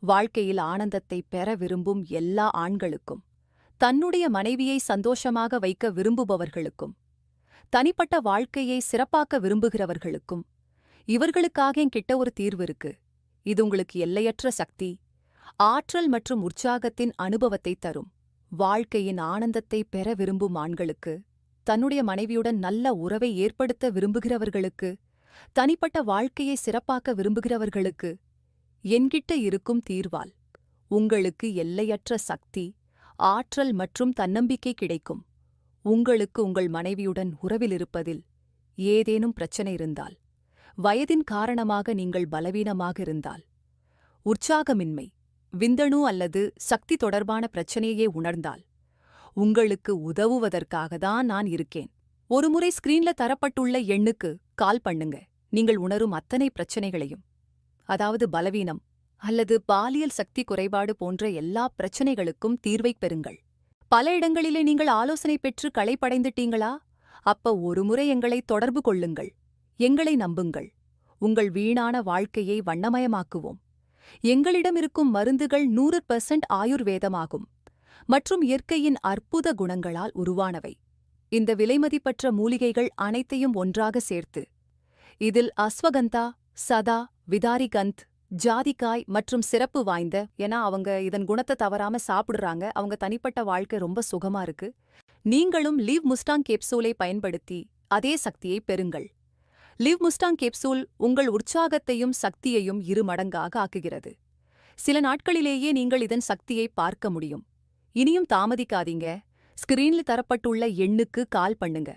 வாழ்க்கையில் ஆனந்தத்தை பெற விரும்பும் எல்லா ஆண்களுக்கும், தன்னுடைய மனைவியை சந்தோஷமாக வைக்க விரும்புபவர்களுக்கும், தனிப்பட்ட வாழ்க்கையை சிறப்பாக்க விரும்புகிறவர்களுக்கும், இவர்களுக்காக என்கிட்ட ஒரு தீர்வு இருக்கு. இது உங்களுக்கு எல்லையற்ற சக்தி, ஆற்றல் மற்றும் உற்சாகத்தின் அனுபவத்தை தரும். வாழ்க்கையின் ஆனந்தத்தை பெற விரும்பும் ஆண்களுக்கு, தன்னுடைய மனைவியுடன் நல்ல உறவை ஏற்படுத்த விரும்புகிறவர்களுக்கு, தனிப்பட்ட வாழ்க்கையை சிறப்பாக்க விரும்புகிறவர்களுக்கு என்கிட்ட இருக்கும் தீர்வால் உங்களுக்கு எல்லையற்ற சக்தி, ஆற்றல் மற்றும் தன்னம்பிக்கை கிடைக்கும். உங்களுக்கு உங்கள் மனைவியுடன் உறவிலிருப்பதில் ஏதேனும் பிரச்சனை இருந்தால், வயதின் காரணமாக நீங்கள் பலவீனமாக இருந்தால், உற்சாகமின்மை, விந்தணு அல்லது சக்தி தொடர்பான பிரச்சனையே உணர்ந்தால், உங்களுக்கு உதவுவதற்காக தான் நான் இருக்கேன். ஒருமுறை ஸ்கிரீன்ல தரப்பட்டுள்ள எண்ணுக்கு கால் பண்ணுங்க. நீங்கள் உணரும் அத்தனை பிரச்சனைகளையும், அதாவது பலவீனம் அல்லது பாலியல் சக்தி குறைபாடு போன்ற எல்லா பிரச்சனைகளுக்கும் தீர்வைப் பெறுங்கள். பல இடங்களிலே நீங்கள் ஆலோசனை பெற்று களைப்படைந்துட்டீங்களா? அப்ப ஒருமுறை எங்களை தொடர்பு கொள்ளுங்கள். எங்களை நம்புங்கள். உங்கள் வீணான வாழ்க்கையை வண்ணமயமாக்குவோம். எங்களிடம் இருக்கும் மருந்துகள் 100% ஆயுர்வேதமாகும் மற்றும் இயற்கையின் அற்புத குணங்களால் உருவானவை. இந்த விலைமதிப்பற்ற மூலிகைகள் அனைத்தையும் ஒன்றாக சேர்த்து, இதில் அஸ்வகந்தா, சதா, விதாரிகந்த், ஜாதிக்காய் மற்றும் சிறப்பு வாய்ந்த, ஏன்னா அவங்க இதன் குணத்தை தவறாம சாப்பிடுறாங்க, அவங்க தனிப்பட்ட வாழ்க்கை ரொம்ப சுகமா இருக்கு. நீங்களும் லிவ் முஸ்டாங் கேப்சூலை பயன்படுத்தி அதே சக்தியை பெறுங்கள். லிவ் முஸ்டாங் கேப்சூல் உங்கள் உற்சாகத்தையும் சக்தியையும் 2 மடங்காக ஆக்குகிறது. சில நாட்களிலேயே நீங்கள் இதன் சக்தியை பார்க்க முடியும். இனியும் தாமதிக்காதீங்க. ஸ்கிரீனில் தரப்பட்டுள்ள எண்ணுக்கு கால் பண்ணுங்க.